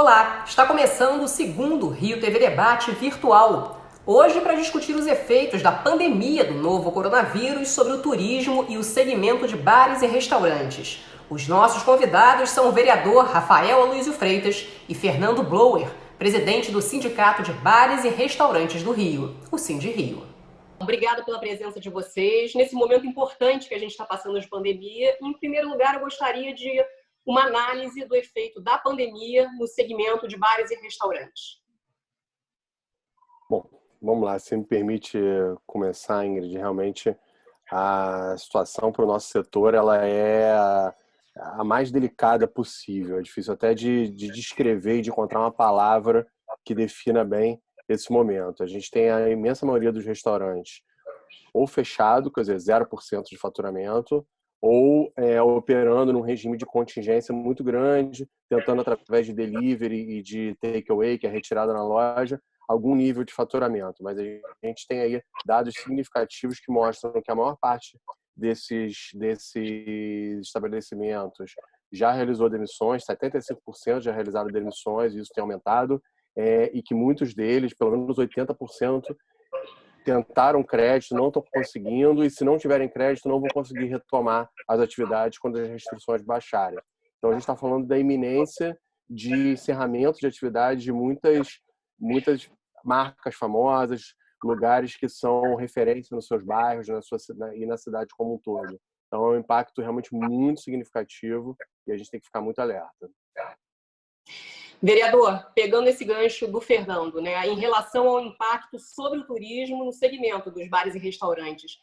Olá, está começando o segundo Rio TV Debate virtual. Hoje para discutir os efeitos da pandemia do novo coronavírus sobre o turismo e o segmento de bares e restaurantes. Os nossos convidados são o vereador Rafael Aloysio Freitas e Fernando Blower, presidente do Sindicato de Bares e Restaurantes do Rio, o Sindirio. Obrigada pela presença de vocês nesse momento importante que a gente está passando de pandemia. Em primeiro lugar, eu gostaria de uma análise do efeito da pandemia no segmento de bares e restaurantes. Bom, vamos lá, se me permite começar, Ingrid, realmente a situação para o nosso setor ela é a mais delicada possível. É difícil até de descrever e de encontrar uma palavra que defina bem esse momento. A gente tem a imensa maioria dos restaurantes ou fechado, quer dizer, 0% de faturamento, ou operando num regime de contingência muito grande, tentando através de delivery e de takeaway, que é retirada na loja, algum nível de faturamento. Mas a gente tem aí dados significativos que mostram que a maior parte desses estabelecimentos já realizou demissões, 75% já realizaram demissões, e isso tem aumentado, e que muitos deles, pelo menos 80%, tentaram crédito, não estão conseguindo, e se não tiverem crédito, não vão conseguir retomar as atividades quando as restrições baixarem. Então, a gente está falando da iminência de encerramento de atividades de muitas marcas famosas, lugares que são referência nos seus bairros e na cidade como um todo. Então, é um impacto realmente muito significativo e a gente tem que ficar muito alerta. Vereador, pegando esse gancho do Fernando, em relação ao impacto sobre o turismo no segmento dos bares e restaurantes,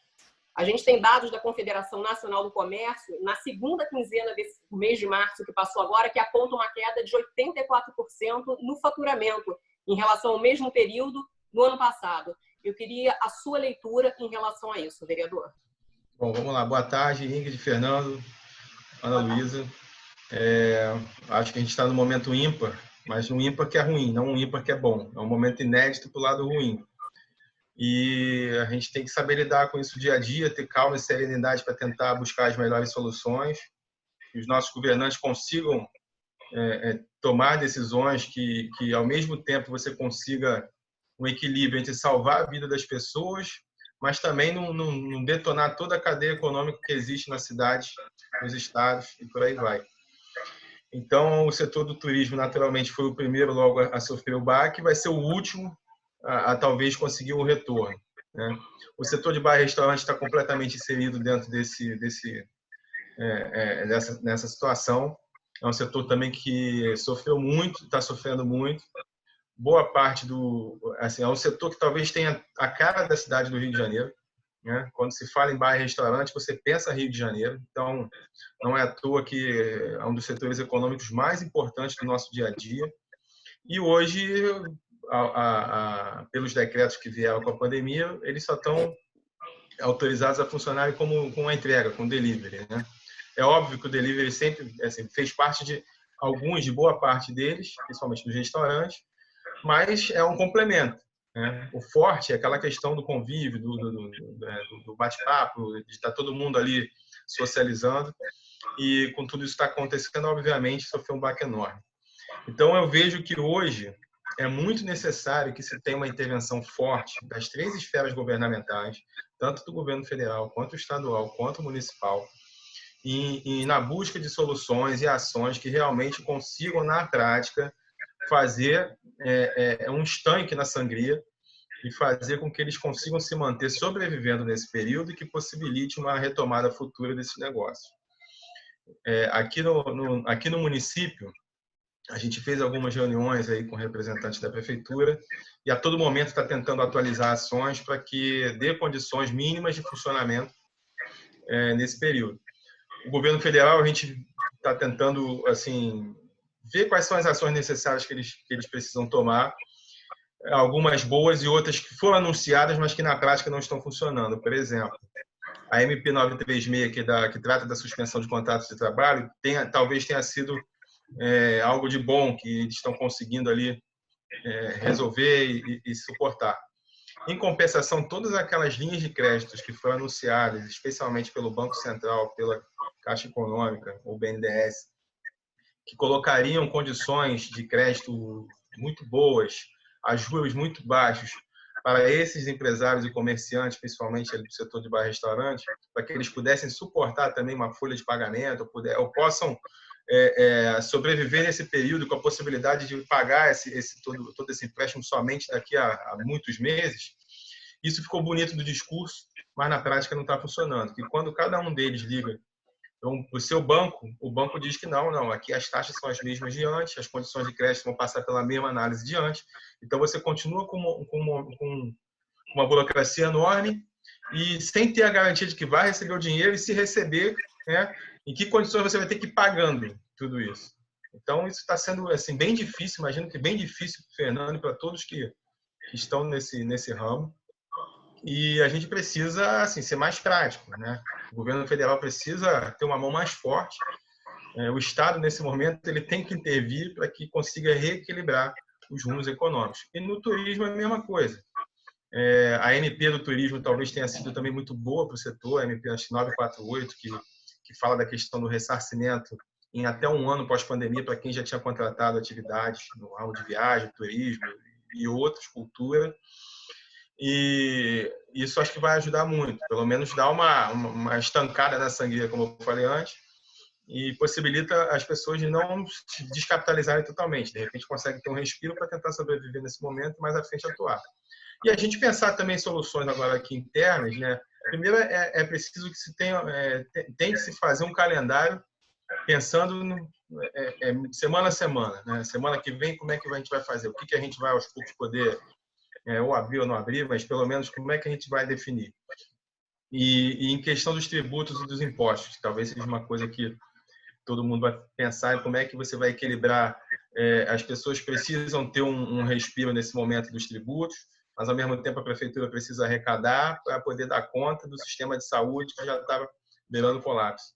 a gente tem dados da Confederação Nacional do Comércio, na segunda quinzena do mês de março, que passou agora, que aponta uma queda de 84% no faturamento em relação ao mesmo período do ano passado. Eu queria a sua leitura em relação a isso, vereador. Bom, vamos lá. Boa tarde, Ingrid, Fernando, Ana Luísa. Acho que a gente está no momento ímpar, mas um ímpar que é ruim, não um ímpar que é bom. É um momento inédito para o lado ruim. E a gente tem que saber lidar com isso dia a dia, ter calma e serenidade para tentar buscar as melhores soluções, que os nossos governantes consigam tomar decisões que, ao mesmo tempo, você consiga um equilíbrio entre salvar a vida das pessoas, mas também não detonar toda a cadeia econômica que existe na cidade, nos estados e por aí vai. Então, o setor do turismo, naturalmente, foi o primeiro logo a sofrer o baque, vai ser o último a talvez conseguir um retorno, né? O setor de bar e restaurante está completamente inserido dentro nessa situação. É um setor também que sofreu muito, está sofrendo muito. Boa parte é um setor que talvez tenha a cara da cidade do Rio de Janeiro, né? Quando se fala em bar e restaurante, você pensa Rio de Janeiro. Então, não é à toa que é um dos setores econômicos mais importantes do nosso dia a dia. E hoje, pelos decretos que vieram com a pandemia, eles só estão autorizados a funcionarem com a entrega, com delivery, né? É óbvio que o delivery sempre fez parte de boa parte deles, principalmente dos restaurantes, mas é um complemento, né? O forte é aquela questão do convívio, do bate-papo, de estar todo mundo ali socializando, e com tudo isso está acontecendo, obviamente, sofreu um baque enorme. Então, eu vejo que hoje é muito necessário que se tenha uma intervenção forte das três esferas governamentais, tanto do governo federal, quanto estadual, quanto municipal, e na busca de soluções e ações que realmente consigam, na prática, fazer um estanque na sangria e fazer com que eles consigam se manter sobrevivendo nesse período e que possibilite uma retomada futura desse negócio. Aqui no município, a gente fez algumas reuniões aí com representantes da prefeitura e a todo momento está tentando atualizar ações para que dê condições mínimas de funcionamento nesse período. O governo federal, a gente está tentando ver quais são as ações necessárias que eles precisam tomar, algumas boas e outras que foram anunciadas, mas que na prática não estão funcionando. Por exemplo, a MP 936, que trata da suspensão de contratos de trabalho, talvez tenha sido algo de bom que eles estão conseguindo ali resolver e suportar. Em compensação, todas aquelas linhas de créditos que foram anunciadas, especialmente pelo Banco Central, pela Caixa Econômica, ou BNDES, que colocariam condições de crédito muito boas, a juros muito baixos para esses empresários e comerciantes, principalmente do setor de bar e restaurante, para que eles pudessem suportar também uma folha de pagamento, ou possam sobreviver nesse período com a possibilidade de pagar todo esse empréstimo somente daqui a muitos meses. Isso ficou bonito do discurso, mas na prática não está funcionando. E quando cada um deles liga o seu banco, o banco diz que não, aqui as taxas são as mesmas de antes, as condições de crédito vão passar pela mesma análise de antes, então você continua com uma burocracia enorme e sem ter a garantia de que vai receber o dinheiro, e se receber, né, em que condições você vai ter que ir pagando tudo isso. Então isso está sendo assim, bem difícil, imagino que bem difícil para o Fernando e para todos que estão nesse ramo. E a gente precisa assim, ser mais prático, né? O governo federal precisa ter uma mão mais forte. O Estado, nesse momento, ele tem que intervir para que consiga reequilibrar os rumos econômicos. E no turismo é a mesma coisa. A ANP do turismo talvez tenha sido também muito boa para o setor, a ANP 948, que fala da questão do ressarcimento em até um ano pós-pandemia para quem já tinha contratado atividades no ramo de viagem, turismo e outras, cultura. E isso acho que vai ajudar muito, pelo menos dar uma estancada na sangria, como eu falei antes, e possibilita as pessoas de não se descapitalizarem totalmente. De repente consegue ter um respiro para tentar sobreviver nesse momento e mais à frente atuar. E a gente pensar também em soluções agora aqui internas, né? Primeiro é preciso que se tem que se fazer um calendário pensando semana a semana, né? Semana que vem como é que a gente vai fazer, o que a gente vai aos poucos poder ou abrir ou não abrir, mas pelo menos como é que a gente vai definir. E em questão dos tributos e dos impostos, talvez seja uma coisa que todo mundo vai pensar em como é que você vai equilibrar. As pessoas precisam ter um respiro nesse momento dos tributos, mas ao mesmo tempo a prefeitura precisa arrecadar para poder dar conta do sistema de saúde que já estava beirando colapso.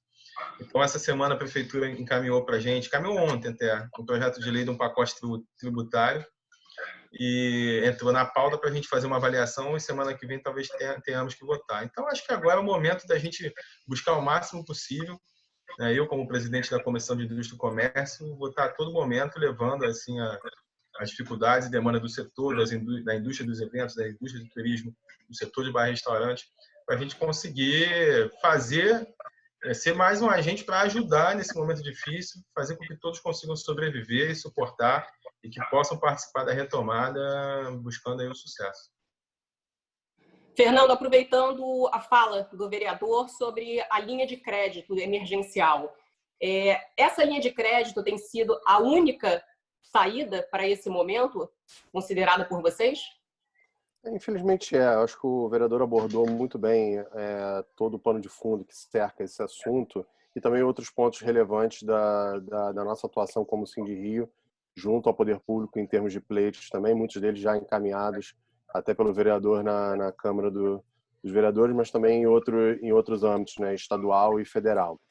Então, essa semana a prefeitura encaminhou para a gente, encaminhou ontem até, um projeto de lei de um pacote tributário, e entrou na pauta para a gente fazer uma avaliação, e semana que vem talvez tenhamos que votar. Então, acho que agora é o momento da gente buscar o máximo possível. Eu, como presidente da Comissão de Indústria e Comércio, vou estar a todo momento levando assim, as dificuldades e demanda do setor, da indústria dos eventos, da indústria do turismo, do setor de bar e restaurante, para a gente conseguir ser mais um agente para ajudar nesse momento difícil, fazer com que todos consigam sobreviver e suportar, e que possam participar da retomada buscando aí o sucesso. Fernando, aproveitando a fala do vereador sobre a linha de crédito emergencial, essa linha de crédito tem sido a única saída para esse momento, considerada por vocês? Infelizmente acho que o vereador abordou muito bem todo o pano de fundo que cerca esse assunto e também outros pontos relevantes da nossa atuação como Sindrio, junto ao poder público em termos de pleitos também, muitos deles já encaminhados até pelo vereador na Câmara dos Vereadores, mas também em outros âmbitos, né, estadual e federal.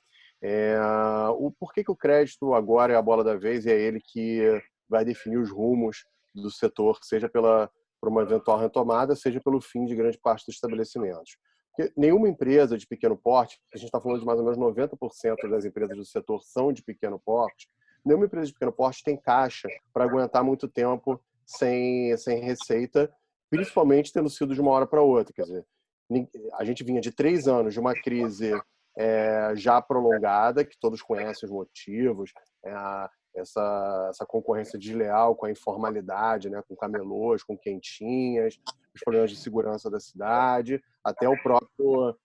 O porquê que o crédito agora é a bola da vez e é ele que vai definir os rumos do setor, seja por uma eventual retomada, seja pelo fim de grande parte dos estabelecimentos. Porque nenhuma empresa de pequeno porte, a gente está falando de mais ou menos 90% das empresas do setor são de pequeno porte, nenhuma empresa de pequeno porte tem caixa para aguentar muito tempo sem receita, principalmente tendo sido de uma hora para outra. Quer dizer, a gente vinha de 3 anos de uma crise já prolongada, que todos conhecem os motivos, essa concorrência desleal com a informalidade, né, com camelôs, com quentinhas, os problemas de segurança da cidade, até o próprio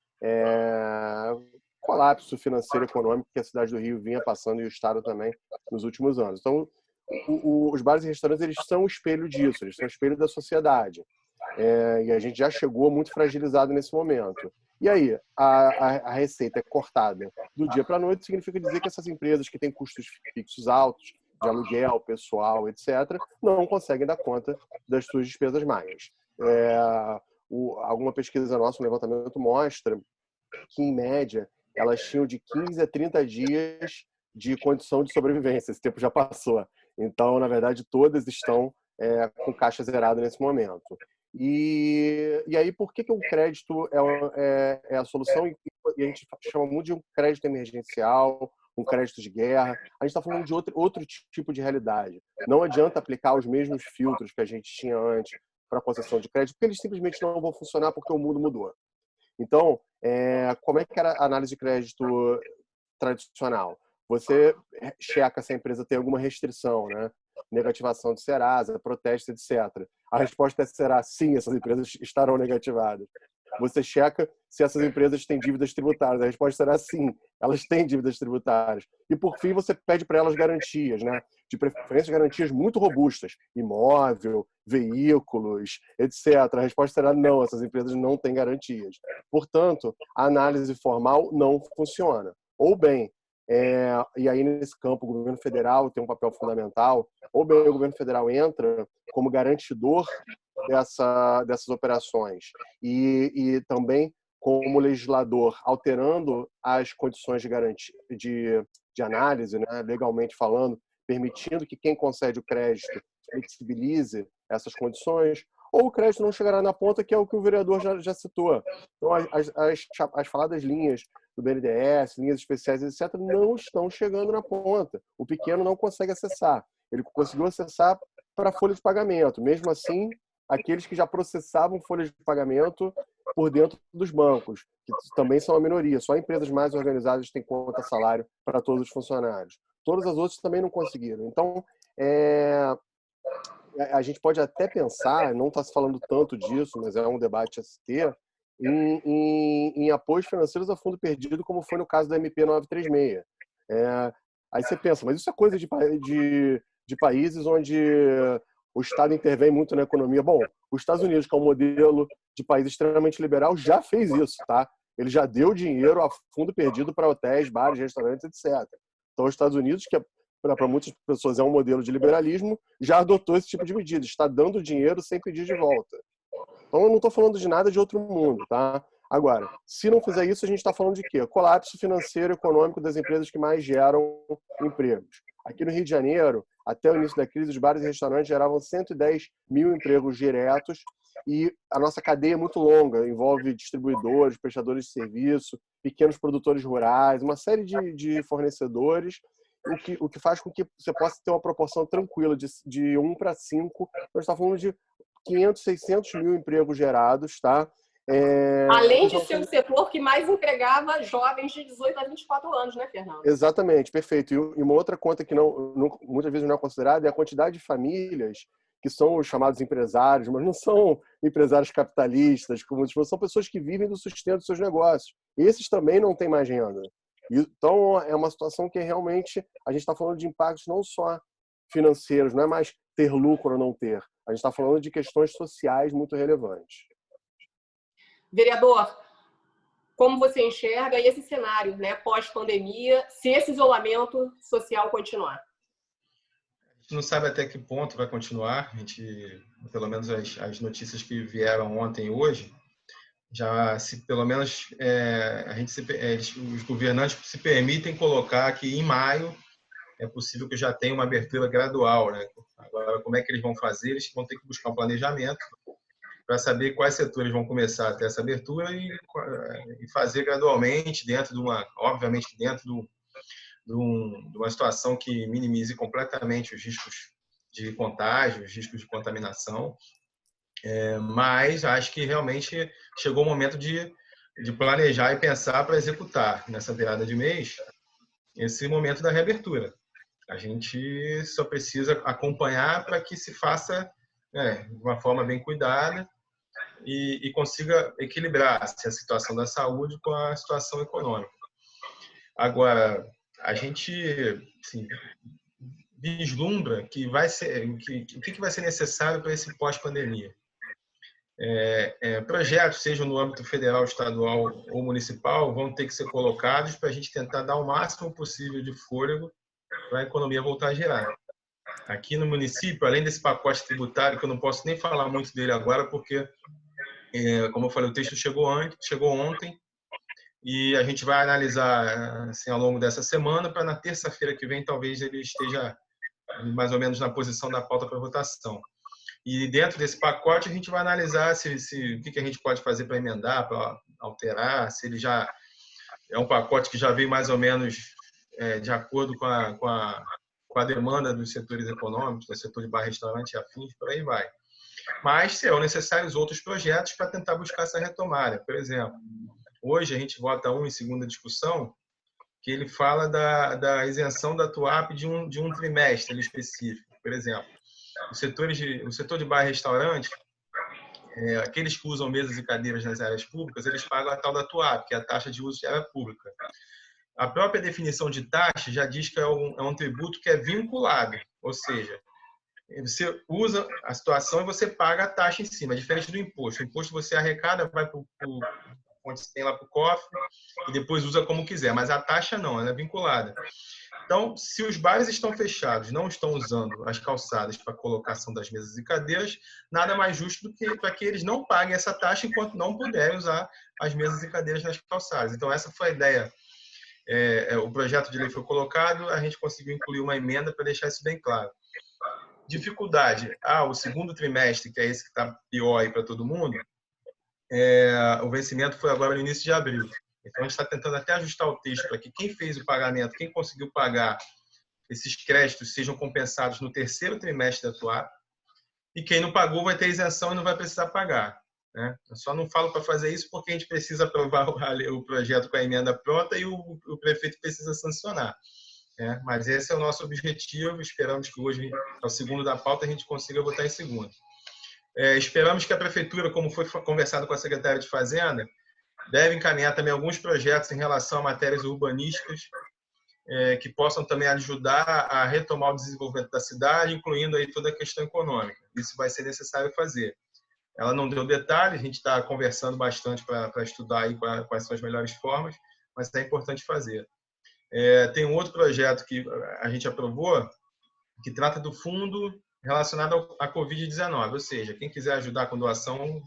colapso financeiro e econômico que a cidade do Rio vinha passando e o Estado também nos últimos anos. Então, os bares e restaurantes eles são o espelho disso, eles são o espelho da sociedade. E a gente já chegou muito fragilizado nesse momento. E aí, a receita é cortada do dia para a noite, significa dizer que essas empresas que têm custos fixos altos, de aluguel, pessoal, etc., não conseguem dar conta das suas despesas mais. Alguma pesquisa nossa, um levantamento mostra que, em média, elas tinham de 15 a 30 dias de condição de sobrevivência. Esse tempo já passou. Então, na verdade, todas estão com caixa zerada nesse momento. E aí, por que o crédito é a solução? e a gente chama muito de um crédito emergencial, um crédito de guerra. A gente está falando de outro tipo de realidade. Não adianta aplicar os mesmos filtros que a gente tinha antes para a concessão de crédito, porque eles simplesmente não vão funcionar porque o mundo mudou. Então, como é que era a análise de crédito tradicional? Você checa se a empresa tem alguma restrição, né? Negativação de Serasa, protesto, etc. A resposta será sim, essas empresas estarão negativadas. Você checa se essas empresas têm dívidas tributárias. A resposta será sim, elas têm dívidas tributárias. E, por fim, você pede para elas garantias, né? De preferência, garantias muito robustas. Imóvel, veículos, etc. A resposta será não, essas empresas não têm garantias. Portanto, a análise formal não funciona. Ou bem, e aí nesse campo o governo federal tem um papel fundamental, ou bem o governo federal entra como garantidor dessas operações e também como legislador, alterando as condições de garantia, de análise, né, legalmente falando, permitindo que quem concede o crédito flexibilize essas condições, ou o crédito não chegará na ponta, que é o que o vereador já citou. Então, as faladas linhas do BNDES, linhas especiais, etc., não estão chegando na ponta. O pequeno não consegue acessar. Ele conseguiu acessar para a folha de pagamento. Mesmo assim, aqueles que já processavam folhas de pagamento por dentro dos bancos, que também são a minoria. Só empresas mais organizadas têm conta salário para todos os funcionários. Todas as outras também não conseguiram. Então, a gente pode até pensar, não está se falando tanto disso, mas é um debate a se ter, em apoios financeiros a fundo perdido, como foi no caso da MP 936. Aí você pensa, mas isso é coisa de países onde o Estado intervém muito na economia. Bom, os Estados Unidos, que é um modelo de país extremamente liberal, já fez isso, tá? Ele já deu dinheiro a fundo perdido para hotéis, bares, restaurantes, etc. Então, os Estados Unidos, que para muitas pessoas é um modelo de liberalismo, já adotou esse tipo de medida, está dando dinheiro sem pedir de volta. Então, eu não estou falando de nada de outro mundo, tá? Agora, se não fizer isso, a gente está falando de quê? Colapso financeiro e econômico das empresas que mais geram empregos. Aqui no Rio de Janeiro, até o início da crise, os bares e restaurantes geravam 110 mil empregos diretos e a nossa cadeia é muito longa, envolve distribuidores, prestadores de serviço, pequenos produtores rurais, uma série de fornecedores, o que faz com que você possa ter uma proporção tranquila de 1 para 5. Nós estamos falando de 500, 600 mil empregos gerados, tá? Além de ser o setor que mais empregava jovens de 18 a 24 anos, né, Fernando? Exatamente, perfeito. E uma outra conta que muitas vezes não é considerada é a quantidade de famílias que são os chamados empresários, mas não são empresários capitalistas, são pessoas que vivem do sustento dos seus negócios. E esses também não têm mais renda. Então, é uma situação que realmente a gente está falando de impactos não só financeiros, não é mais ter lucro ou não ter. A gente está falando de questões sociais muito relevantes. Vereador, como você enxerga esse cenário, né, pós-pandemia, se esse isolamento social continuar? A gente não sabe até que ponto vai continuar. A gente, pelo menos as notícias que vieram ontem e hoje, já se pelo menos os governantes se permitem colocar que em maio é possível que já tenha uma abertura gradual, né? Agora, como é que eles vão fazer? Eles vão ter que buscar um planejamento para saber quais setores vão começar a ter essa abertura e fazer gradualmente, obviamente dentro de uma situação que minimize completamente os riscos de contágio, os riscos de contaminação. Mas acho que realmente chegou o momento de planejar e pensar para executar nessa virada de mês esse momento da reabertura. A gente só precisa acompanhar para que se faça de uma forma bem cuidada e consiga equilibrar a situação da saúde com a situação econômica. Agora, a gente vislumbra que o que vai ser necessário para esse pós-pandemia. Projetos, sejam no âmbito federal, estadual ou municipal, vão ter que ser colocados para a gente tentar dar o máximo possível de fôlego para a economia voltar a girar. Aqui no município, além desse pacote tributário, que eu não posso nem falar muito dele agora, porque, como eu falei, o texto chegou ontem, e a gente vai analisar assim, ao longo dessa semana, para na terça-feira que vem, talvez ele esteja mais ou menos na posição da pauta para votação. E dentro desse pacote, a gente vai analisar o que a gente pode fazer para emendar, para alterar, se ele já É um pacote que já veio mais ou menos de acordo com a demanda dos setores econômicos, do setor de bar, restaurante e afins, por aí vai. Mas serão necessários outros projetos para tentar buscar essa retomada. Por exemplo, hoje a gente vota em segunda discussão, que ele fala da isenção da TUAP de um trimestre específico. Por exemplo, o setor de bar e restaurante, aqueles que usam mesas e cadeiras nas áreas públicas, eles pagam a tal da TUAP, que é a taxa de uso de área pública. A própria definição de taxa já diz que é um tributo que é vinculado, ou seja, você usa a situação e você paga a taxa em cima, diferente do imposto. O imposto você arrecada, vai para onde você tem lá para o cofre e depois usa como quiser, mas a taxa não, ela é vinculada. Então, se os bares estão fechados, não estão usando as calçadas para colocação das mesas e cadeiras, nada mais justo do que para que eles não paguem essa taxa enquanto não puderem usar as mesas e cadeiras nas calçadas. Então, essa foi a ideia. O projeto de lei foi colocado, a gente conseguiu incluir uma emenda para deixar isso bem claro. Dificuldade. O segundo trimestre, que é esse que está pior aí para todo mundo, o vencimento foi agora no início de abril. Então, a gente está tentando até ajustar o texto para que quem fez o pagamento, quem conseguiu pagar esses créditos, sejam compensados no terceiro trimestre da TUAP, e quem não pagou vai ter isenção e não vai precisar pagar. Né? Eu só não falo para fazer isso porque a gente precisa aprovar o projeto com a emenda pronta e o prefeito precisa sancionar. Mas esse é o nosso objetivo. Esperamos que hoje, ao segundo da pauta, a gente consiga votar em segundo. Esperamos que a prefeitura, como foi conversado com a secretária de Fazenda, deve encaminhar também alguns projetos em relação a matérias urbanísticas que possam também ajudar a retomar o desenvolvimento da cidade, incluindo aí toda a questão econômica. Isso vai ser necessário fazer. Ela não deu detalhes, a gente está conversando bastante para estudar aí quais são as melhores formas, mas é importante fazer. Tem um outro projeto que a gente aprovou, que trata do fundo relacionado à Covid-19, ou seja, quem quiser ajudar com doação,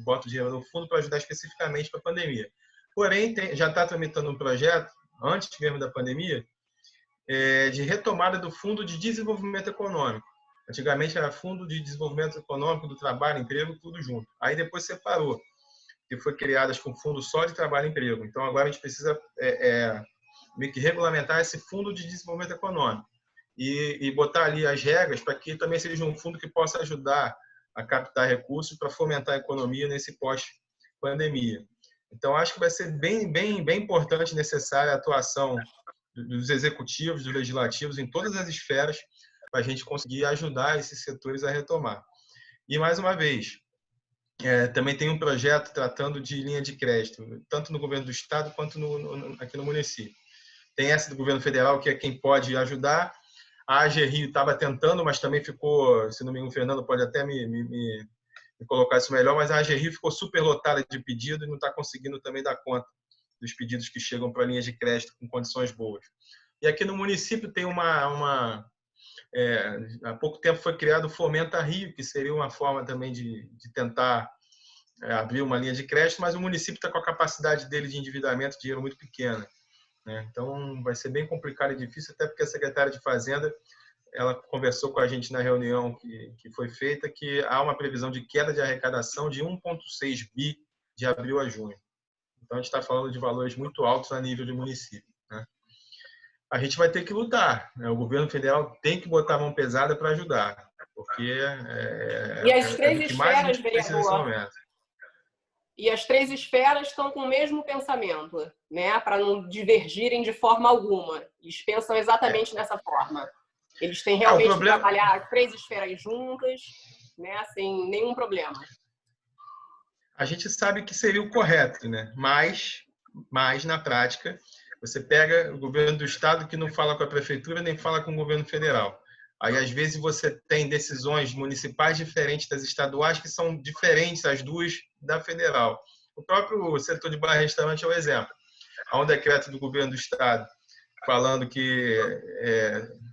bota o dinheiro no fundo para ajudar especificamente para a pandemia. Porém, já está tramitando um projeto, antes mesmo da pandemia, de retomada do Fundo de Desenvolvimento Econômico. Antigamente era Fundo de Desenvolvimento Econômico do Trabalho, Emprego, tudo junto. Aí depois separou, que foi criado com um fundo só de trabalho e emprego. Então agora a gente precisa meio que regulamentar esse Fundo de Desenvolvimento Econômico e botar ali as regras para que também seja um fundo que possa ajudar a captar recursos para fomentar a economia nesse pós-pandemia. Então, acho que vai ser bem importante e necessária a atuação dos executivos, dos legislativos, em todas as esferas, para a gente conseguir ajudar esses setores a retomar. E, mais uma vez, também tem um projeto tratando de linha de crédito, tanto no governo do Estado quanto aqui no município. Tem essa do governo federal, que é quem pode ajudar. A AG Rio estava tentando, mas também ficou, se não me engano, o Fernando pode até me colocar isso melhor, mas a AG Rio ficou super lotada de pedido e não está conseguindo também dar conta dos pedidos que chegam para linhas de crédito com condições boas. E aqui no município tem há pouco tempo foi criado o Fomenta Rio, que seria uma forma também de tentar abrir uma linha de crédito, mas o município está com a capacidade dele de endividamento, dinheiro muito pequena. Então, vai ser bem complicado e difícil, até porque a secretária de Fazenda ela conversou com a gente na reunião que foi feita, que há uma previsão de queda de arrecadação de 1,6 bi de abril a junho. Então, a gente está falando de valores muito altos a nível de município. A gente vai ter que lutar. O governo federal tem que botar a mão pesada para ajudar, porque e as três esferas, vereador, e as três esferas estão com o mesmo pensamento, né? Para não divergirem de forma alguma. Eles pensam exatamente dessa forma. Eles têm realmente que trabalhar as três esferas juntas, né? Sem nenhum problema. A gente sabe que seria o correto, né? Mas na prática, você pega o governo do estado que não fala com a prefeitura nem fala com o governo federal. Aí, às vezes, você tem decisões municipais diferentes das estaduais que são diferentes as duas da federal. O próprio setor de bar e restaurante é um exemplo. Há um decreto do governo do estado falando que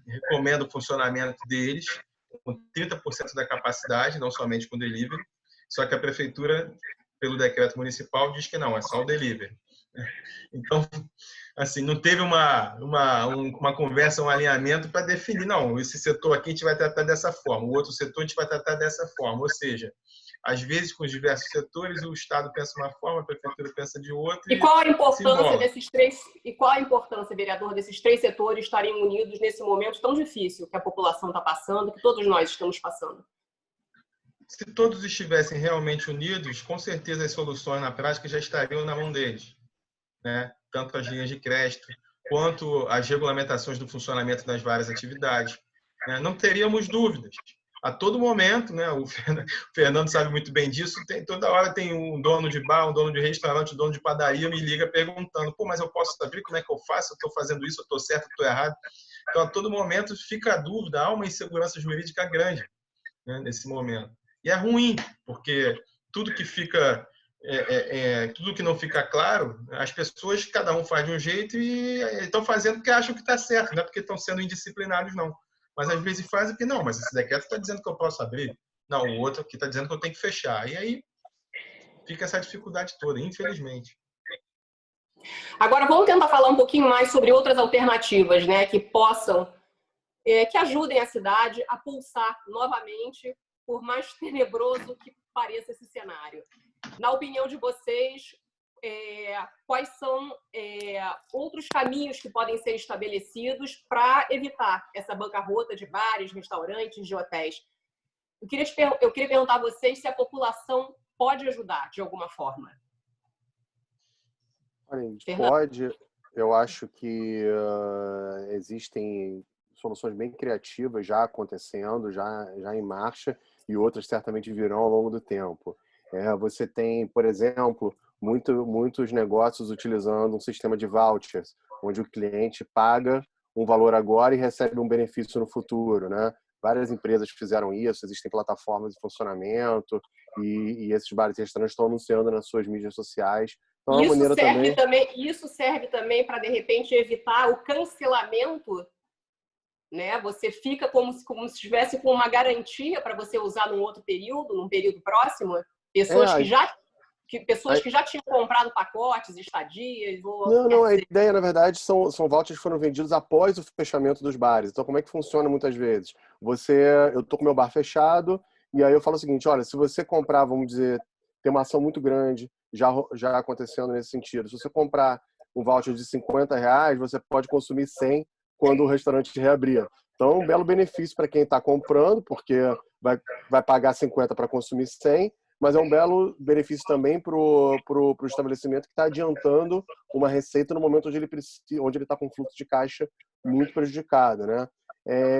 recomenda o funcionamento deles com 30% da capacidade, não somente com delivery, só que a prefeitura, pelo decreto municipal, diz que não, é só o delivery. Então, assim, não teve uma conversa, um alinhamento para definir, não, esse setor aqui a gente vai tratar dessa forma, o outro setor a gente vai tratar dessa forma, ou seja, às vezes com os diversos setores, o Estado pensa de uma forma, a Prefeitura pensa de outra E qual a se importância embola. desses três, e qual a importância, vereador, desses três setores estarem unidos nesse momento tão difícil que a população está passando, que todos nós estamos passando? Se todos estivessem realmente unidos, com certeza as soluções na prática já estariam na mão deles, né? Tanto as linhas de crédito, quanto as regulamentações do funcionamento das várias atividades, né? Não teríamos dúvidas. A todo momento, né? O Fernando sabe muito bem disso, toda hora tem um dono de bar, um dono de restaurante, um dono de padaria me liga perguntando, pô, mas eu posso saber como é que eu faço? Eu estou fazendo isso, eu estou certo, eu estou errado? Então, a todo momento fica a dúvida, há uma insegurança jurídica grande, né, nesse momento. E é ruim, porque tudo que fica tudo que não fica claro, as pessoas, cada um faz de um jeito e estão fazendo porque acham que está certo, não é porque estão sendo indisciplinados, não. Mas às vezes fazem porque, não, mas esse decreto está dizendo que eu posso abrir. Não, o outro aqui está dizendo que eu tenho que fechar. E aí fica essa dificuldade toda, infelizmente. Agora, vamos tentar falar um pouquinho mais sobre outras alternativas, né, que possam, que ajudem a cidade a pulsar novamente, por mais tenebroso que pareça esse cenário. Na opinião de vocês, quais são outros caminhos que podem ser estabelecidos para evitar essa bancarrota de bares, restaurantes, de hotéis? Eu queria perguntar a vocês se a população pode ajudar de alguma forma. Olha, a gente pode. Eu acho que existem soluções bem criativas já acontecendo, já em marcha, e outras certamente virão ao longo do tempo. Você tem, por exemplo, muitos negócios utilizando um sistema de vouchers, onde o cliente paga um valor agora e recebe um benefício no futuro, né? Várias empresas fizeram isso, existem plataformas de funcionamento e esses bares e restaurantes estão anunciando nas suas mídias sociais. Então, é uma maneira isso serve também para, de repente, evitar o cancelamento, né? Você fica como se estivesse com uma garantia para você usar num outro período, num período próximo. Pessoas que já tinham comprado pacotes, estadias. Não, a ideia, na verdade, são vouchers que foram vendidos após o fechamento dos bares. Então, como é que funciona muitas vezes? Eu tô com meu bar fechado, e aí eu falo o seguinte, olha, se você comprar, vamos dizer, tem uma ação muito grande, já acontecendo nesse sentido. Se você comprar um voucher de R$50, você pode consumir 100 quando o restaurante reabrir. Então, é um belo benefício para quem está comprando, porque vai pagar 50 para consumir 100, mas é um belo benefício também para o estabelecimento que está adiantando uma receita no momento onde ele está com um fluxo de caixa muito prejudicado, né?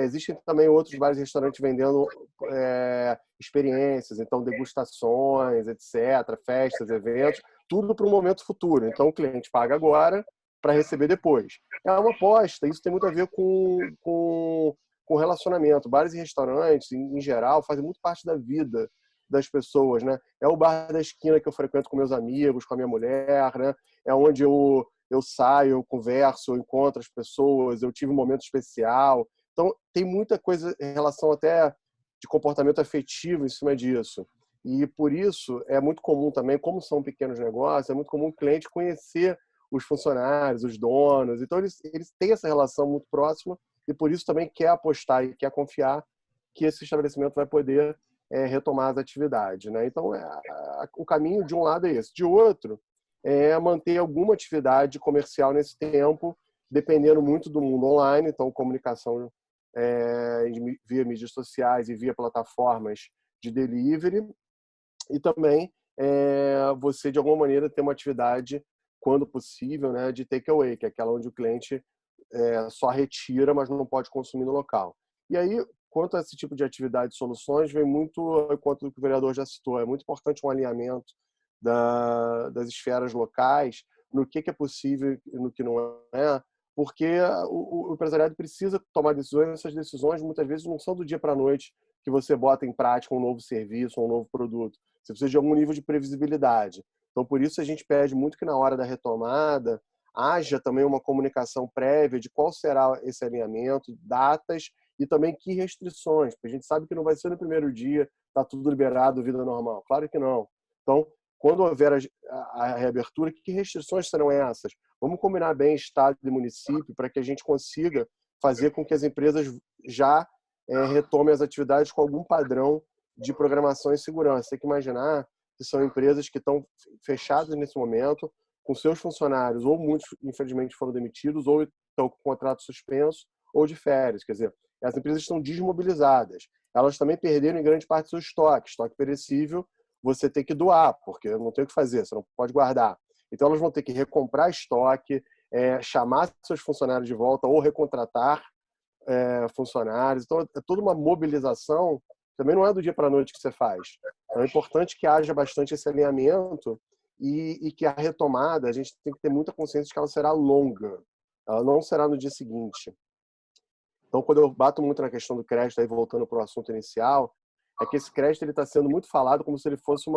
Existem também outros bares e restaurantes vendendo experiências, então degustações, etc., festas, eventos, tudo para um momento futuro. Então o cliente paga agora para receber depois. É uma aposta, isso tem muito a ver com relacionamento. Bares e restaurantes, em geral, fazem muito parte da vida das pessoas, né? É o bar da esquina que eu frequento com meus amigos, com a minha mulher, né? É onde eu saio, eu converso, eu encontro as pessoas, eu tive um momento especial. Então, tem muita coisa em relação até de comportamento afetivo em cima disso. E, por isso, é muito comum também, como são pequenos negócios, é muito comum o cliente conhecer os funcionários, os donos. Então, eles têm essa relação muito próxima e, por isso, também quer apostar e quer confiar que esse estabelecimento vai poder retomar as atividades, né? Então, o caminho de um lado é esse. De outro, é manter alguma atividade comercial nesse tempo, dependendo muito do mundo online. Então, comunicação via mídias sociais e via plataformas de delivery. E também você, de alguma maneira, ter uma atividade, quando possível, né, de takeaway, que é aquela onde o cliente só retira, mas não pode consumir no local. E aí, quanto a esse tipo de atividade e soluções, vem muito, quanto o vereador já citou, é muito importante um alinhamento das esferas locais no que é possível e no que não é, porque o empresariado precisa tomar decisões, essas decisões muitas vezes não são do dia para a noite que você bota em prática um novo serviço, um novo produto. Você precisa de algum nível de previsibilidade. Então, por isso, a gente pede muito que na hora da retomada haja também uma comunicação prévia de qual será esse alinhamento, datas e também que restrições, porque a gente sabe que não vai ser no primeiro dia, está tudo liberado, vida normal. Claro que não. Então, quando houver a reabertura, que restrições serão essas? Vamos combinar bem Estado e município para que a gente consiga fazer com que as empresas já retomem as atividades com algum padrão de programação e segurança. Tem que imaginar que são empresas que estão fechadas nesse momento, com seus funcionários, ou muitos, infelizmente, foram demitidos, ou estão com contrato suspenso, ou de férias. Quer dizer, as empresas estão desmobilizadas. Elas também perderam em grande parte seu estoque. Estoque perecível, você tem que doar, porque não tem o que fazer, você não pode guardar. Então, elas vão ter que recomprar estoque, chamar seus funcionários de volta ou recontratar funcionários. Então, é toda uma mobilização, também não é do dia para a noite que você faz. Então, é importante que haja bastante esse alinhamento e que a retomada, a gente tem que ter muita consciência de que ela será longa. Ela não será no dia seguinte. Então, quando eu bato muito na questão do crédito, aí voltando para o assunto inicial, é que esse crédito está sendo muito falado como se ele fosse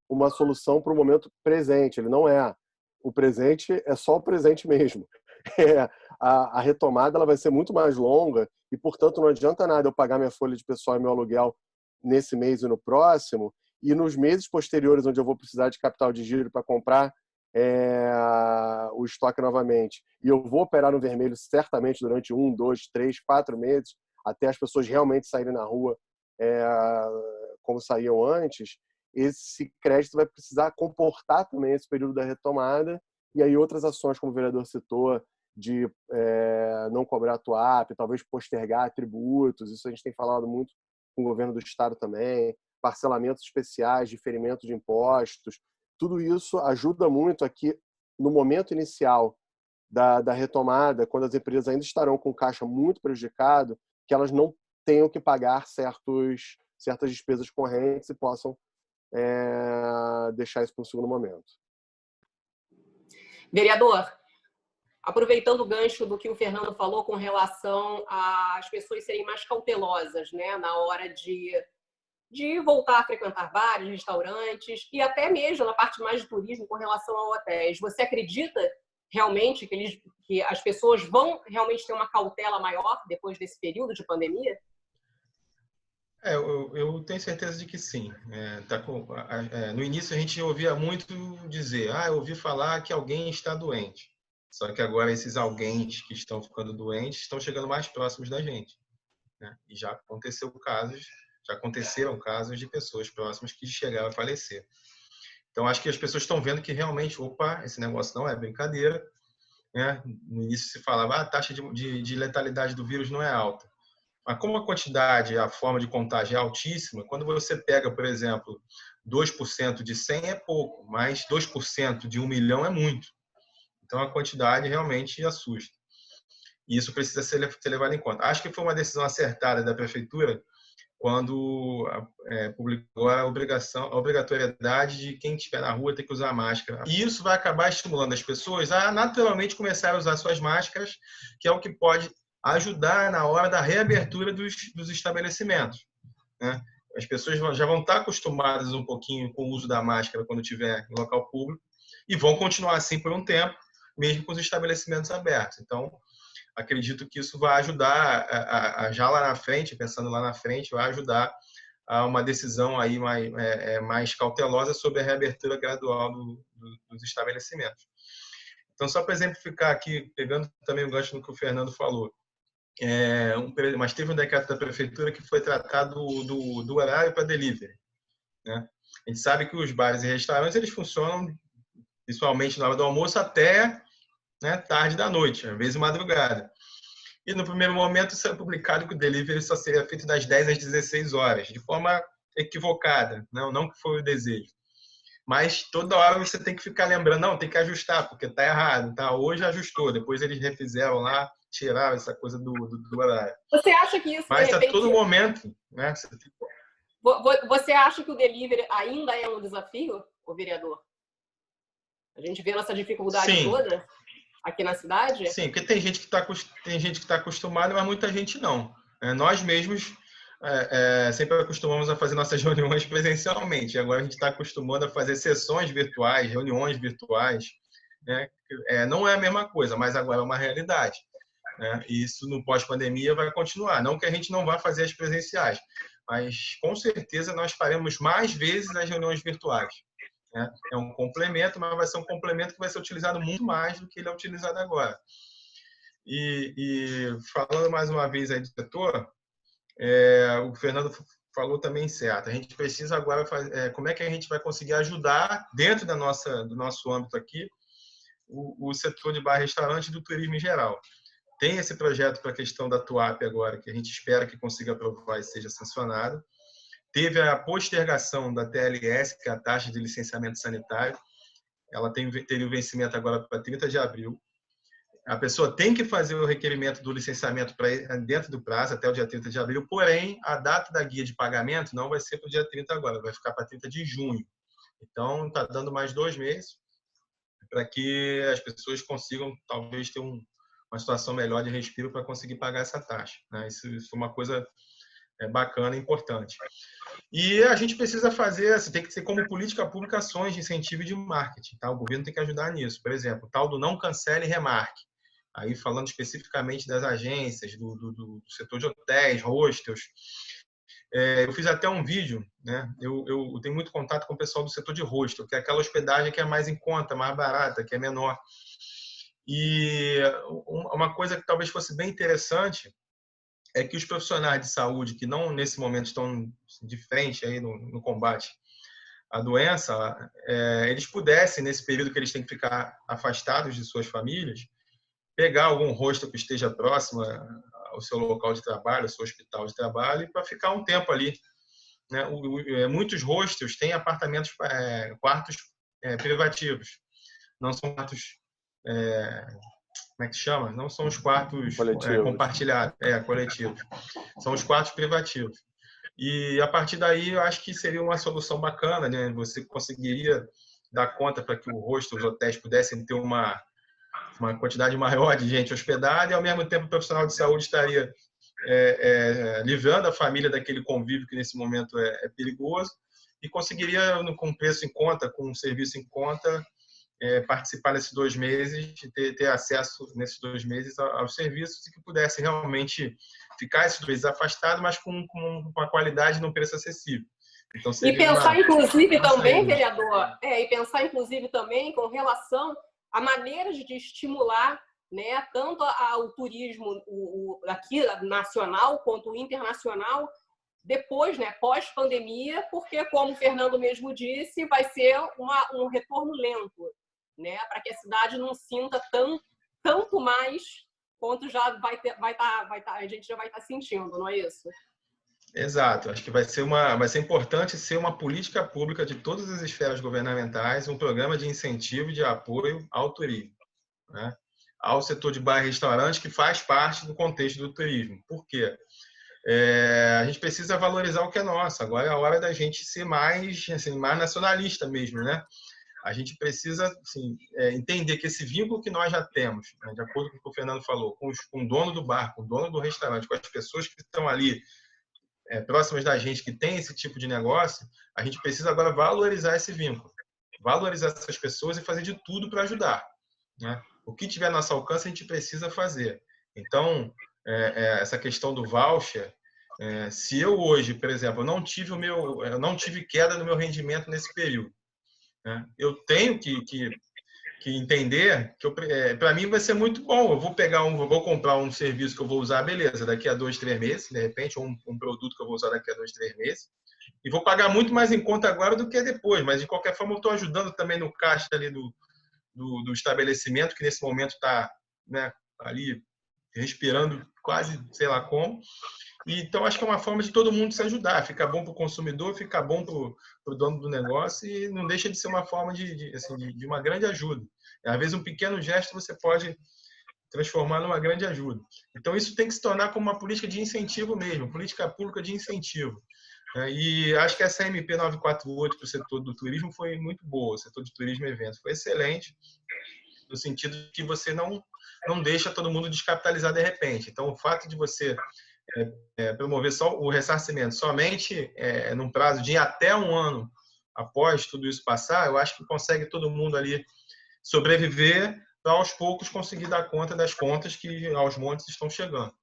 uma solução para o momento presente. Ele não é. O presente é só o presente mesmo. A retomada ela vai ser muito mais longa e, portanto, não adianta nada eu pagar minha folha de pessoal e meu aluguel nesse mês e no próximo, e nos meses posteriores, onde eu vou precisar de capital de giro para comprar o estoque novamente, e eu vou operar no vermelho certamente durante 1, 2, 3, 4 meses, até as pessoas realmente saírem na rua como saíam antes, esse crédito vai precisar comportar também esse período da retomada, e aí outras ações, como o vereador citou, de não cobrar TUAP, talvez postergar tributos, isso a gente tem falado muito com o governo do estado também, parcelamentos especiais, diferimento de impostos, tudo isso ajuda muito aqui no momento inicial da retomada, quando as empresas ainda estarão com caixa muito prejudicado, que elas não tenham que pagar certas despesas correntes e possam deixar isso para um segundo momento. Vereador, aproveitando o gancho do que o Fernando falou com relação às pessoas serem mais cautelosas, né, na hora de voltar a frequentar bares, restaurantes e até mesmo na parte mais de turismo com relação a hotéis. Você acredita realmente que as pessoas vão realmente ter uma cautela maior depois desse período de pandemia? Eu tenho certeza de que sim. No início a gente ouvia muito dizer, eu ouvi falar que alguém está doente. Só que agora esses alguém que estão ficando doentes estão chegando mais próximos da gente, né? E já aconteceram casos de pessoas próximas que chegaram a falecer. Então acho que as pessoas estão vendo que realmente, esse negócio não é brincadeira, né? No início se falava, a taxa de letalidade do vírus não é alta. Mas como a quantidade, a forma de contágio é altíssima, quando você pega, por exemplo, 2% de 100 é pouco, mas 2% de 1 milhão é muito. Então a quantidade realmente assusta. E isso precisa ser levado em conta. Acho que foi uma decisão acertada da prefeitura quando publicou a obrigatoriedade de quem estiver na rua ter que usar máscara. E isso vai acabar estimulando as pessoas a naturalmente começar a usar suas máscaras, que é o que pode ajudar na hora da reabertura dos estabelecimentos, né? As pessoas já vão estar acostumadas um pouquinho com o uso da máscara quando estiver em local público e vão continuar assim por um tempo, mesmo com os estabelecimentos abertos. Então, acredito que isso vai ajudar já lá na frente, pensando lá na frente, vai ajudar a uma decisão aí mais cautelosa sobre a reabertura gradual dos estabelecimentos. Então, só para exemplificar aqui, pegando também o gancho do que o Fernando falou, mas teve um decreto da prefeitura que foi tratado do horário para delivery, né? A gente sabe que os bares e restaurantes eles funcionam principalmente na hora do almoço até, né, tarde da noite, às vezes madrugada. E no primeiro momento isso é publicado que o delivery só seria feito das 10 às 16 horas, de forma equivocada, não que foi o desejo. Mas toda hora você tem que ficar lembrando, não, tem que ajustar, porque está errado, tá? Hoje ajustou, depois eles refizeram lá, tiraram essa coisa do horário. Você acha que isso, mas de repente... a todo momento, né? Você acha que o delivery ainda é um desafio, o vereador? A gente vê essa dificuldade Sim. toda aqui na cidade? Sim, porque tem gente que está acostumada, mas muita gente não. Nós mesmos sempre acostumamos a fazer nossas reuniões presencialmente. Agora a gente está acostumando a fazer sessões virtuais, reuniões virtuais, né? Não é a mesma coisa, mas agora é uma realidade, né? E isso no pós-pandemia vai continuar. Não que a gente não vá fazer as presenciais, mas com certeza nós faremos mais vezes as reuniões virtuais. É um complemento, mas vai ser um complemento que vai ser utilizado muito mais do que ele é utilizado agora. E falando mais uma vez aí do setor, o Fernando falou também certo. A gente precisa agora fazer, como é que a gente vai conseguir ajudar dentro do nosso âmbito aqui o setor de bar, restaurante e do turismo em geral. Tem esse projeto para a questão da TUAP agora, que a gente espera que consiga aprovar e seja sancionado. Teve a postergação da TLS, que é a taxa de licenciamento sanitário. Ela teria o vencimento agora para 30 de abril. A pessoa tem que fazer o requerimento do licenciamento dentro do prazo, até o dia 30 de abril, porém, a data da guia de pagamento não vai ser para o dia 30 agora, vai ficar para 30 de junho. Então, está dando mais 2 meses para que as pessoas consigam, talvez, ter uma situação melhor de respiro para conseguir pagar essa taxa. Né? Isso é uma coisa bacana e importante. E a gente precisa fazer, tem que ser como política pública, ações de incentivo e de marketing. Tá? O governo tem que ajudar nisso. Por exemplo, o tal do não cancele e remarque. Aí falando especificamente das agências, do setor de hotéis, hostels. Eu fiz até um vídeo, né? Eu tenho muito contato com o pessoal do setor de hostel, que é aquela hospedagem que é mais em conta, mais barata, que é menor. E uma coisa que talvez fosse bem interessante é que os profissionais de saúde que não nesse momento estão de frente aí no combate à doença, eles pudessem, nesse período que eles têm que ficar afastados de suas famílias, pegar algum hostel que esteja próximo ao seu local de trabalho, ao seu hospital de trabalho, para ficar um tempo ali. Né? Muitos hostels têm apartamentos, quartos privativos. Não são quartos, como é que chama? Não são os quartos compartilhados, coletivos. São os quartos privativos. E a partir daí, eu acho que seria uma solução bacana, né? Você conseguiria dar conta para que o hostel, os hotéis pudessem ter uma quantidade maior de gente hospedada e, ao mesmo tempo, o profissional de saúde estaria livrando a família daquele convívio que, nesse momento, é perigoso e conseguiria, com preço em conta, com um serviço em conta, participar nesses 2 meses, ter acesso, nesses 2 meses, aos serviços e que pudesse realmente ficar esses 2 meses afastado, mas com uma qualidade e num preço acessível. Então, e pensar, inclusive, também, vereador, e pensar, inclusive, também com relação a maneiras de estimular, né, tanto o turismo aqui nacional quanto o internacional depois, né, pós-pandemia, porque, como o Fernando mesmo disse, vai ser um retorno lento, né, para que a cidade não sinta tanto mais quanto já a gente já vai estar sentindo, não é isso? Exato, acho que vai ser importante ser uma política pública de todas as esferas governamentais, um programa de incentivo e de apoio ao turismo, né? Ao setor de bar e restaurante, que faz parte do contexto do turismo. Por quê? A gente precisa valorizar o que é nosso. Agora é a hora da gente ser mais nacionalista mesmo, né? A gente precisa assim, entender que esse vínculo que nós já temos, né, de acordo com o que o Fernando falou, com o dono do bar, com o dono do restaurante, com as pessoas que estão ali próximas da gente, que tem esse tipo de negócio, a gente precisa agora valorizar esse vínculo, valorizar essas pessoas e fazer de tudo para ajudar. Né? O que tiver a nosso alcance, a gente precisa fazer. Então, essa questão do voucher, se eu hoje, por exemplo, eu não tive queda no meu rendimento nesse período, né? Eu tenho que entender que para mim vai ser muito bom. Eu vou comprar um serviço que eu vou usar, beleza, daqui a 2, 3 meses, de repente, ou um produto que eu vou usar daqui a 2, 3 meses, e vou pagar muito mais em conta agora do que depois, mas de qualquer forma eu estou ajudando também no caixa ali do estabelecimento, que nesse momento está, né, ali respirando quase sei lá como. E, então, acho que é uma forma de todo mundo se ajudar. Fica bom para o consumidor, fica bom para o dono do negócio e não deixa de ser uma forma de uma grande ajuda. Às vezes, um pequeno gesto você pode transformar numa grande ajuda. Então, isso tem que se tornar como uma política de incentivo mesmo, política pública de incentivo. E acho que essa MP 948 para o setor do turismo foi muito boa, o setor de turismo e eventos. Foi excelente, no sentido de que você não deixa todo mundo descapitalizar de repente. Então, o fato de você promover só o ressarcimento somente num prazo de até 1 ano após tudo isso passar, eu acho que consegue todo mundo ali sobreviver para aos poucos conseguir dar conta das contas que aos montes estão chegando,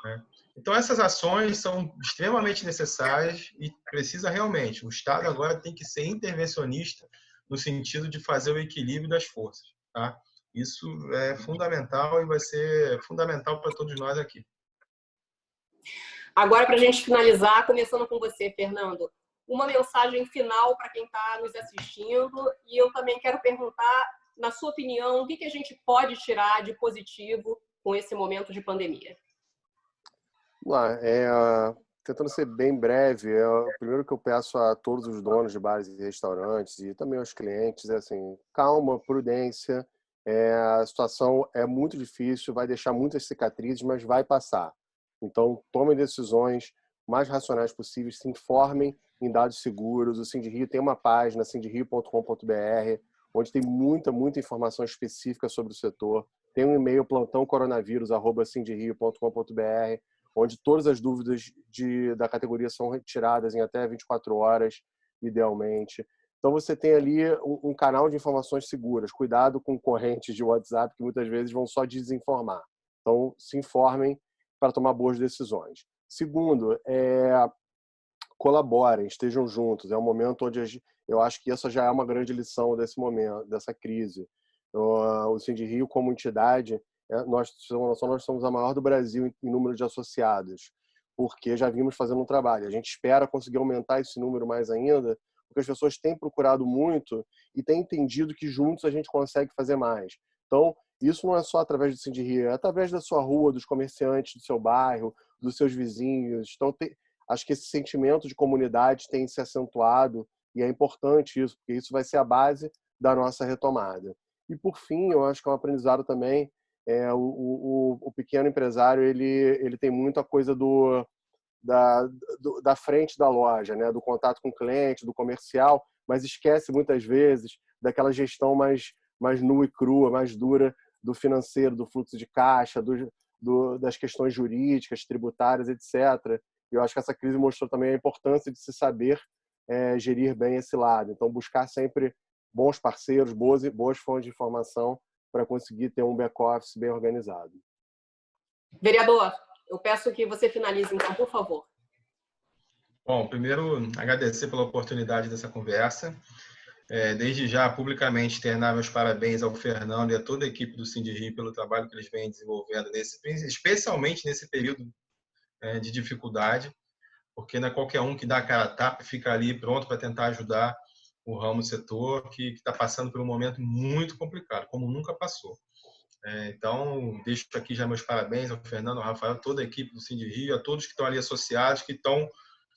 né? Então essas ações são extremamente necessárias e precisa realmente, o Estado agora tem que ser intervencionista no sentido de fazer o equilíbrio das forças, tá? Isso é fundamental e vai ser fundamental para todos nós aqui. Agora, para a gente finalizar, começando com você, Fernando, uma mensagem final para quem está nos assistindo, e eu também quero perguntar, na sua opinião, o que a gente pode tirar de positivo com esse momento de pandemia? Vamos lá, tentando ser bem breve, o primeiro que eu peço a todos os donos de bares e restaurantes e também aos clientes é assim, calma, prudência, a situação é muito difícil, vai deixar muitas cicatrizes, mas vai passar. Então, tomem decisões mais racionais possíveis, se informem em dados seguros. O Sindrio tem uma página, sindrio.com.br, onde tem muita informação específica sobre o setor. Tem um e-mail plantãocoronavírus@sindrio.com.br, onde todas as dúvidas da categoria são retiradas em até 24 horas, idealmente. Então, você tem ali um canal de informações seguras. Cuidado com correntes de WhatsApp que muitas vezes vão só desinformar. Então, se informem para tomar boas decisões. Segundo, colaborem, estejam juntos. É um momento onde eu acho que essa já é uma grande lição desse momento, dessa crise. O Sindrio, como entidade, nós somos a maior do Brasil em número de associados, porque já vimos fazendo um trabalho. A gente espera conseguir aumentar esse número mais ainda, porque as pessoas têm procurado muito e têm entendido que juntos a gente consegue fazer mais. Então, isso não é só através do Sindrio, é através da sua rua, dos comerciantes do seu bairro, dos seus vizinhos. Então, acho que esse sentimento de comunidade tem se acentuado e é importante isso, porque isso vai ser a base da nossa retomada. E, por fim, eu acho que é um aprendizado também, o pequeno empresário ele tem muita coisa da frente da loja, né? Do contato com o cliente, do comercial, mas esquece muitas vezes daquela gestão mais nua e crua, mais dura do financeiro, do fluxo de caixa, das questões jurídicas, tributárias, etc. Eu acho que essa crise mostrou também a importância de se saber gerir bem esse lado. Então, buscar sempre bons parceiros, boas fontes de informação para conseguir ter um back-office bem organizado. Vereador, eu peço que você finalize, então, por favor. Bom, primeiro, agradecer pela oportunidade dessa conversa. Desde já, publicamente, externar meus parabéns ao Fernando e a toda a equipe do Sindrio pelo trabalho que eles vêm desenvolvendo, especialmente nesse período de dificuldade, porque não é qualquer um que dá a cara a tapa e fica ali pronto para tentar ajudar o ramo do setor que está passando por um momento muito complicado, como nunca passou. Então, deixo aqui já meus parabéns ao Fernando, ao Rafael, toda a equipe do Sindrio, a todos que estão ali associados, que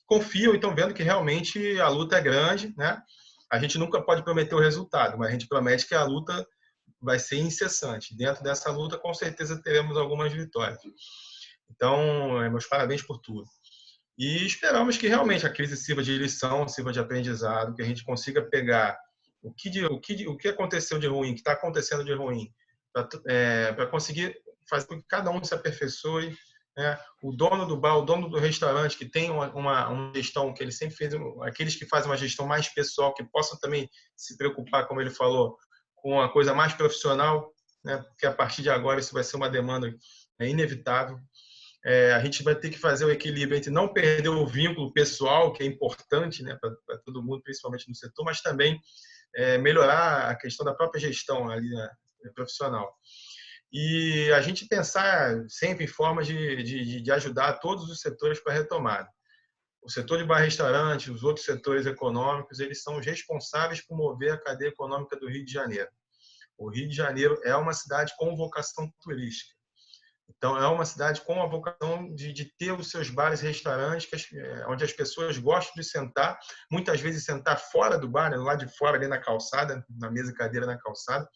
confiam e estão vendo que realmente a luta é grande, né? A gente nunca pode prometer o resultado, mas a gente promete que a luta vai ser incessante. Dentro dessa luta, com certeza, teremos algumas vitórias. Então, meus parabéns por tudo. E esperamos que realmente a crise sirva de lição, sirva de aprendizado, que a gente consiga pegar o que aconteceu de ruim, o que está acontecendo de ruim, para conseguir fazer com que cada um se aperfeiçoe, né? O dono do bar, o dono do restaurante, que tem uma gestão que ele sempre fez, aqueles que fazem uma gestão mais pessoal, que possam também se preocupar, como ele falou, com uma coisa mais profissional, né? Porque a partir de agora isso vai ser uma demanda inevitável. A gente vai ter que fazer o equilíbrio entre não perder o vínculo pessoal, que é importante, né, para todo mundo, principalmente no setor, mas também melhorar a questão da própria gestão ali, né, profissional. E a gente pensar sempre em formas de ajudar todos os setores para a retomada. O setor de bar-restaurante, os outros setores econômicos, eles são os responsáveis por mover a cadeia econômica do Rio de Janeiro. O Rio de Janeiro é uma cidade com vocação turística. Então, é uma cidade com a vocação de ter os seus bares e restaurantes, onde as pessoas gostam de sentar, muitas vezes sentar fora do bar, né, lá de fora, ali na calçada, na mesa e cadeira na calçada.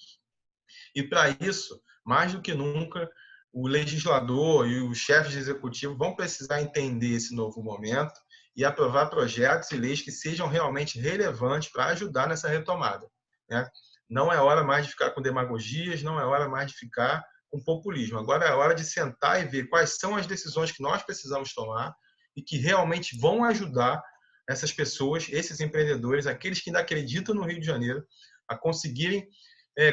E, para isso, mais do que nunca, o legislador e os chefes de executivo vão precisar entender esse novo momento e aprovar projetos e leis que sejam realmente relevantes para ajudar nessa retomada, né? Não é hora mais de ficar com demagogias, não é hora mais de ficar com populismo. Agora é a hora de sentar e ver quais são as decisões que nós precisamos tomar e que realmente vão ajudar essas pessoas, esses empreendedores, aqueles que ainda acreditam no Rio de Janeiro, a conseguirem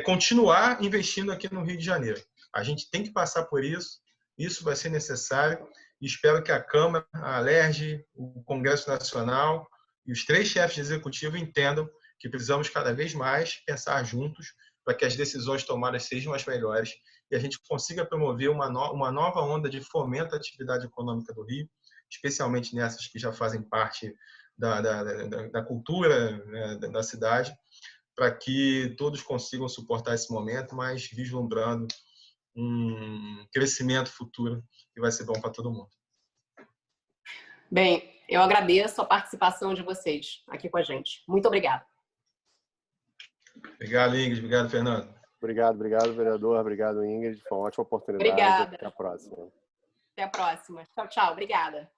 continuar investindo aqui no Rio de Janeiro. A gente tem que passar por isso, isso vai ser necessário e espero que a Câmara, a Alerj, o Congresso Nacional e os 3 chefes de executivo entendam que precisamos cada vez mais pensar juntos para que as decisões tomadas sejam as melhores e a gente consiga promover uma nova onda de fomento à atividade econômica do Rio, especialmente nessas que já fazem parte da cultura, né, da cidade, para que todos consigam suportar esse momento, mas vislumbrando um crescimento futuro que vai ser bom para todo mundo. Bem, eu agradeço a participação de vocês aqui com a gente. Muito obrigada. Obrigado, Ingrid. Obrigado, Fernando. Obrigado, vereador. Obrigado, Ingrid. Foi uma ótima oportunidade. Obrigada. Até a próxima. Até a próxima. Tchau, tchau. Obrigada.